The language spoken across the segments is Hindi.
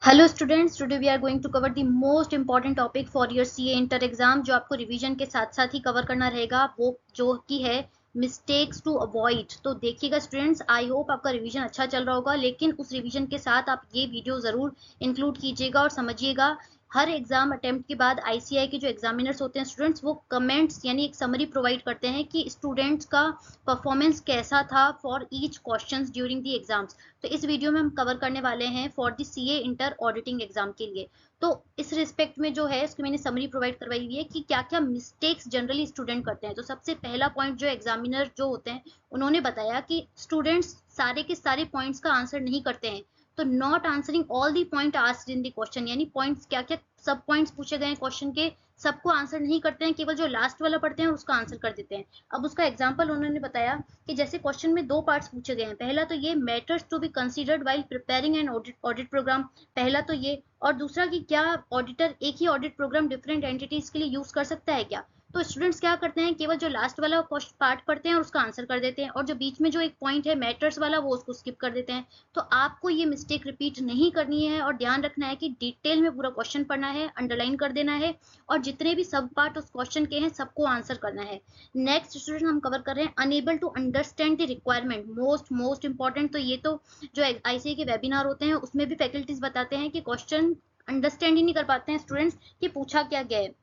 Hello students, today we are going to cover the most important topic for your CA inter exam, जो आपको रिवीजन के साथ साथ ही कवर करना रहेगा, वो जो कि है मिस्टेक्स टू अवॉइड। तो देखिएगा स्टूडेंट्स, आई होप आपका रिवीजन अच्छा चल रहा होगा, लेकिन उस रिवीजन के साथ आप ये वीडियो जरूर इंक्लूड कीजिएगा और समझिएगा। हर एग्जाम अटेम्प्ट के बाद आईसीआई के जो एग्जामिनर्स होते हैं स्टूडेंट्स, वो कमेंट्स यानी एक समरी प्रोवाइड करते हैं कि स्टूडेंट्स का परफॉर्मेंस कैसा था for each questions during the exams. तो इस वीडियो में हम कवर करने वाले हैं for the CA inter auditing exam के लिए। तो इस रिस्पेक्ट में जो है इसकी मैंने समरी प्रोवाइड करवाई हुई है कि क्या क्या मिस्टेक्स जनरली स्टूडेंट करते हैं। तो सबसे पहला पॉइंट जो एग्जामिनर जो होते हैं उन्होंने बताया कि स्टूडेंट्स सारे के सारे पॉइंट्स का आंसर नहीं करते हैं। तो not answering all the point asked in the question, यानी पॉइंट्स क्या क्या सब पॉइंट्स पूछे गए हैं क्वेश्चन के, सबको आंसर नहीं करते हैं, केवल जो लास्ट वाला पढ़ते हैं उसका आंसर कर देते हैं। अब उसका एग्जाम्पल उन्होंने बताया कि जैसे क्वेश्चन में दो पार्ट्स पूछे गए हैं। पहला तो ये matters to be considered while preparing an audit program, पहला तो ये। और दूसरा कि क्या ऑडिटर एक ही ऑडिट प्रोग्राम डिफरेंट एंटिटीज के लिए यूज कर सकता है क्या। तो स्टूडेंट्स क्या करते हैं, केवल जो लास्ट वाला पार्ट पढ़ते हैं और उसका आंसर कर देते हैं, और जो बीच में जो एक पॉइंट है मैटर्स वाला वो उसको स्किप कर देते हैं। तो आपको ये मिस्टेक रिपीट नहीं करनी है और ध्यान रखना है कि डिटेल में पूरा क्वेश्चन पढ़ना है, अंडरलाइन कर देना है, और जितने भी सब पार्ट उस क्वेश्चन के हैं सबको आंसर करना है। नेक्स्ट स्टूडेंट हम कवर कर रहे हैं enable to understand the requirement, most important. तो ये तो जो आईसीए के वेबिनार होते हैं उसमें भी फैकल्टीज बताते हैं कि क्वेश्चन अंडरस्टैंड ही नहीं कर पाते हैं स्टूडेंट्स कि पूछा क्या गया है।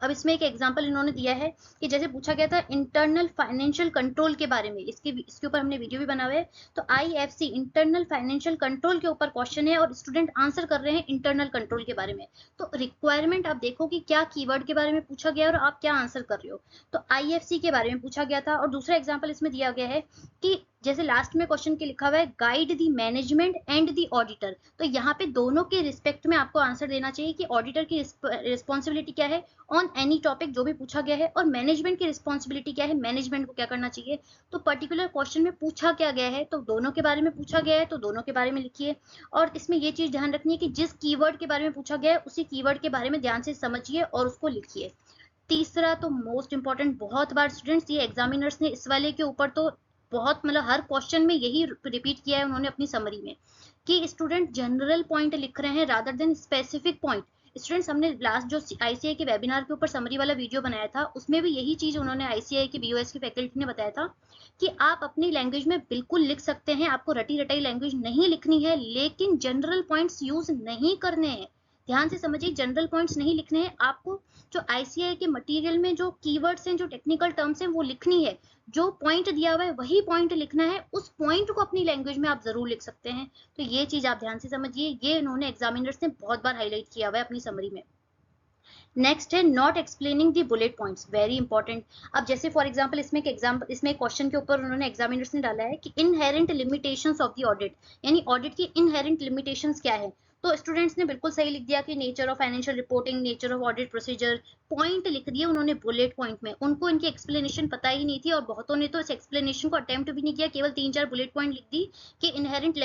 अब इसमें एक एग्जांपल इन्होंने दिया है कि जैसे पूछा गया था इंटरनल फाइनेंशियल कंट्रोल के बारे में, इसके ऊपर हमने वीडियो भी बना हुआ है। तो आईएफसी इंटरनल फाइनेंशियल कंट्रोल के ऊपर क्वेश्चन है और स्टूडेंट आंसर कर रहे हैं इंटरनल कंट्रोल के बारे में। तो रिक्वायरमेंट आप देखो कि क्या कीवर्ड के बारे में पूछा गया और आप क्या आंसर कर रहे हो। तो आईएफसी के बारे में पूछा गया था। और दूसरा एग्जाम्पल इसमें दिया गया है कि जैसे लास्ट में क्वेश्चन के लिखा हुआ है guide the management and the auditor. तो यहाँ पे दोनों के रिस्पेक्ट में आपको आंसर देना चाहिए कि ऑडिटर की रिस्पॉन्सिबिलिटी क्या है ऑन एनी टॉपिक जो भी पूछा गया है, और मैनेजमेंट की रिस्पॉन्सिबिलिटी क्या है, मैनेजमेंट को क्या करना चाहिए। तो पर्टिकुलर क्वेश्चन में पूछा क्या गया है, तो दोनों के बारे में पूछा गया है तो दोनों के बारे में लिखिए। और इसमें ये चीज ध्यान रखनी है कि जिस कीवर्ड के बारे में पूछा गया है उसी कीवर्ड के बारे में ध्यान से समझिए और उसको लिखिए। तीसरा तो मोस्ट इंपॉर्टेंट, बहुत बार स्टूडेंट्स ये एग्जामिनर्स ने इस वाले के ऊपर तो बहुत मतलब हर क्वेश्चन में यही रिपीट किया है उन्होंने अपनी समरी में, कि स्टूडेंट जनरल पॉइंट लिख रहे हैं rather than specific point. Students हमने लास्ट जो आईसीआई के वेबिनार के ऊपर समरी वाला वीडियो बनाया था उसमें भी यही चीज उन्होंने आईसीआई के बीओएस की फैकल्टी ने बताया था कि आप अपनी लैंग्वेज में बिल्कुल लिख सकते हैं, आपको रटी रटाई लैंग्वेज नहीं लिखनी है, लेकिन जनरल पॉइंट्स यूज नहीं करने हैं। ध्यान से समझिए, जनरल पॉइंट्स नहीं लिखने हैं आपको। जो आईसीआई के मटेरियल में जो कीवर्ड्स हैं, जो टेक्निकल टर्म्स हैं, वो लिखनी है। जो पॉइंट दिया हुआ है वही पॉइंट लिखना है, उस पॉइंट को अपनी लैंग्वेज में आप जरूर लिख सकते हैं। तो ये चीज आप ध्यान से समझिए, ये इन्होंने एग्जामिनर्स ने बहुत बार हाईलाइट किया हुआ है अपनी समरी में। नेक्स्ट है not explaining the bullet points, very important. अब जैसे फॉर एग्जांपल इसमें एक क्वेश्चन के ऊपर उन्होंने एग्जामिनर्स ने डाला है कि inherent limitations of the audit, यानी ऑडिट की इनहेरेंट लिमिटेशंस क्या है। तो स्टूडेंट्स ने बिल्कुल सही लिख दिया कि nature of financial reporting, nature of audit procedure, point लिख दिए उन्होंने बुलेट पॉइंट में। उनको इनकी एक्सप्लेनेशन पता ही नहीं थी और बहुतों ने तो इस एक्सप्लेनेशन को अटेम्प्ट भी नहीं किया, केवल 3-4 बुलेट पॉइंट लिख दी कि inherent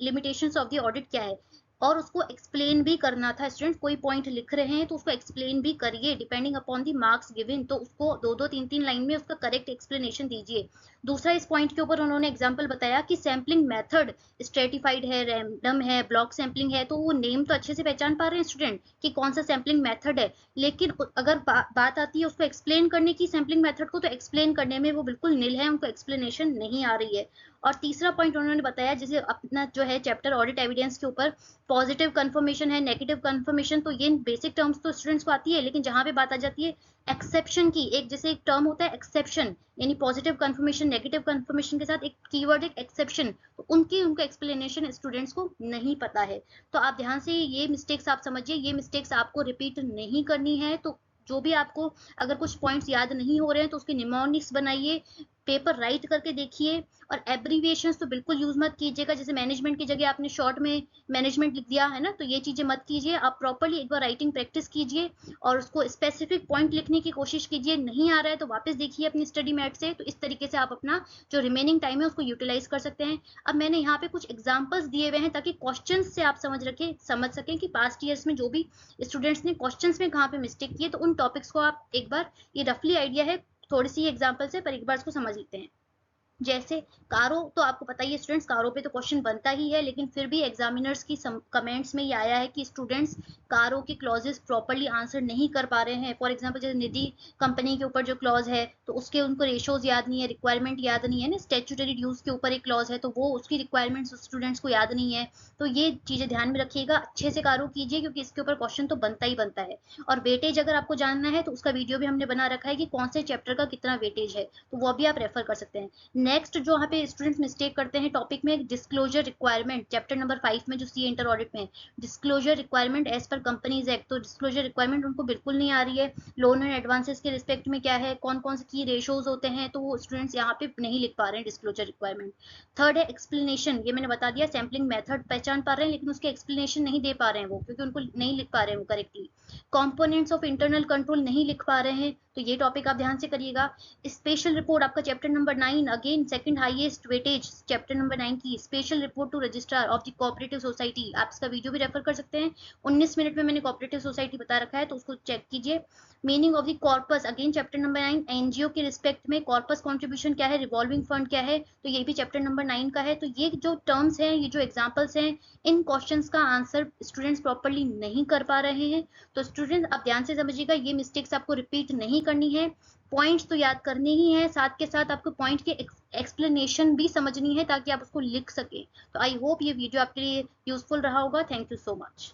limitations of the audit क्या है। और उसको एक्सप्लेन भी करना था। स्टूडेंट कोई पॉइंट लिख रहे हैं तो उसको एक्सप्लेन भी करिए, depending upon the marks given. तो उसको 2-2 3-3 लाइन में उसका करेक्ट एक्सप्लेनेशन दीजिए। दूसरा, इस पॉइंट के ूपर उन्होंने एग्जाम्पल बताया कि सैम्पलिंग मेथड स्ट्रेटिफाइड है, रैंडम है, ब्लॉक सैम्पलिंग है। तो वो नेम तो अच्छे से पहचान पा रहे हैं स्टूडेंट कि कौन सा सैम्पलिंग मेथड है, लेकिन अगर बात आती है उसको एक्सप्लेन करने की सैम्पलिंग मेथड को, तो एक्सप्लेन करने में वो बिल्कुल निल है, उनको एक्सप्लेनेशन नहीं आ रही है। और तीसरा पॉइंट उन्होंने बताया, जैसे अपना जो है चैप्टर ऑडिट एविडेंस के ऊपर पॉजिटिव कंफर्मेशन है, नेगेटिव कंफर्मेशन, तो ये बेसिक टर्म्स तो स्टूडेंट्स को आती है, लेकिन जहां पे बात आ जाती है एक्सेप्शन की, एक जैसे एक टर्म होता है एक्सेप्शन, यानी पॉजिटिव कंफर्मेशन नेगेटिव कंफर्मेशन के साथ एक कीवर्ड एक एक्सेप्शन, तो उनको एक्सप्लेनेशन स्टूडेंट्स को नहीं पता है। तो आप ध्यान से ये मिस्टेक्स आप समझिए, ये मिस्टेक्स आपको रिपीट नहीं करनी है। तो जो भी आपको अगर कुछ पॉइंट्स याद नहीं हो रहे हैं तो उसके निमोनिक्स बनाइए, पेपर राइट करके देखिए। और एब्रीविएशंस तो बिल्कुल यूज मत कीजिएगा, जैसे मैनेजमेंट की जगह आपने शॉर्ट में मैनेजमेंट लिख दिया है ना, तो ये चीजें मत कीजिए। आप प्रॉपर्ली एक बार राइटिंग प्रैक्टिस कीजिए और उसको स्पेसिफिक पॉइंट लिखने की कोशिश कीजिए। नहीं आ रहा है तो वापस देखिए अपनी स्टडी मैट से। तो इस तरीके से आप अपना जो रिमेनिंग टाइम है उसको यूटिलाइज कर सकते हैं। अब मैंने यहाँ पे कुछ एग्जाम्पल्स दिए हुए हैं ताकि क्वेश्चन से आप समझ सकें कि पास्ट ईयर्स में जो भी स्टूडेंट्स ने क्वेश्चन में कहाँ पे मिस्टेक की है, तो उन टॉपिक्स को आप एक बार, ये रफली आइडिया है, थोड़ी सी एग्जाम्पल से, पर एक बार इसको समझ लेते हैं। जैसे कारो तो आपको पता ही है स्टूडेंट्स, कारो पे तो क्वेश्चन बनता ही है, लेकिन फिर भी एग्जामिनर्स की कमेंट्स में ये आया है कि स्टूडेंट्स कारो के क्लॉजेस प्रॉपरली आंसर नहीं कर पा रहे हैं। फॉर एग्जांपल जैसे निधि कंपनी के ऊपर जो क्लॉज है तो उसके उनको रेशोज याद नहीं है, रिक्वायरमेंट याद नहीं है ना, स्टेचुटरी ड्यूज के ऊपर एक क्लॉज है तो वो उसकी रिक्वायरमेंट्स स्टूडेंट्स को याद नहीं है। तो ये चीजें ध्यान में रखिएगा, अच्छे से कारो कीजिए क्योंकि इसके ऊपर क्वेश्चन तो बनता ही बनता है। और वेटेज अगर आपको जानना है तो उसका वीडियो भी हमने बना रखा है कि कौन से चैप्टर का कितना वेटेज है, तो वो भी आप रेफर कर सकते हैं। नेक्स्ट जो यहाँ पे स्टूडेंट्स मिस्टेक करते हैं टॉपिक में, डिस्क्लोजर रिक्वायरमेंट, चैप्टर नंबर 5 में जो सी इंटर ऑडिट में disclosure requirement as per companies act, तो डिस्क्लोजर रिक्वायरमेंट उनको बिल्कुल नहीं आ रही है। लोन एंड एडवांसेस के रिस्पेक्ट में क्या है, कौन कौन से की रेशोज होते हैं, तो वो स्टूडेंट्स यहाँ पे नहीं लिख पा रहे हैं डिस्क्लोजर रिक्वायरमेंट। थर्ड है एक्सप्लेनेशन, ये मैंने बता दिया, सैम्पलिंग मेथड पहचान पा रहे हैं लेकिन उसके एक्सप्लेनेशन नहीं दे पा रहे हैं वो, क्योंकि उनको नहीं लिख पा रहे हैं वो correctly. Components of internal control नहीं लिख पा रहे हैं, तो ये टॉपिक आप ध्यान से करिएगा। स्पेशल रिपोर्ट आपका chapter number 9, again second highest weightage chapter number 9 की special report to registrar of the cooperative society, आप इसका वीडियो भी रेफर कर सकते हैं। 19 मिनट में मैंने कोऑपरेटिव सोसाइटी बता रखा है तो उसको चेक कीजिए। Meaning of the corpus, again chapter number 9, NGO के रिस्पेक्ट में कॉर्पस कॉन्ट्रीब्यूशन क्या है, रिवॉल्विंग फंड क्या है, तो ये भी चैप्टर नंबर 9 का है। तो ये जो टर्म्स हैं, ये जो एग्जाम्पल्स हैं, इन क्वेश्चंस का आंसर स्टूडेंट्स प्रॉपरली नहीं कर पा रहे हैं। तो स्टूडेंट्स आप ध्यान से समझिएगा, ये मिस्टेक्स आपको रिपीट नहीं करनी है। पॉइंट्स तो याद करने ही है, साथ के साथ आपको पॉइंट के एक्सप्लेनेशन भी समझनी है ताकि आप उसको लिख सके। तो आई होप ये वीडियो आपके लिए यूजफुल रहा होगा। Thank you so much.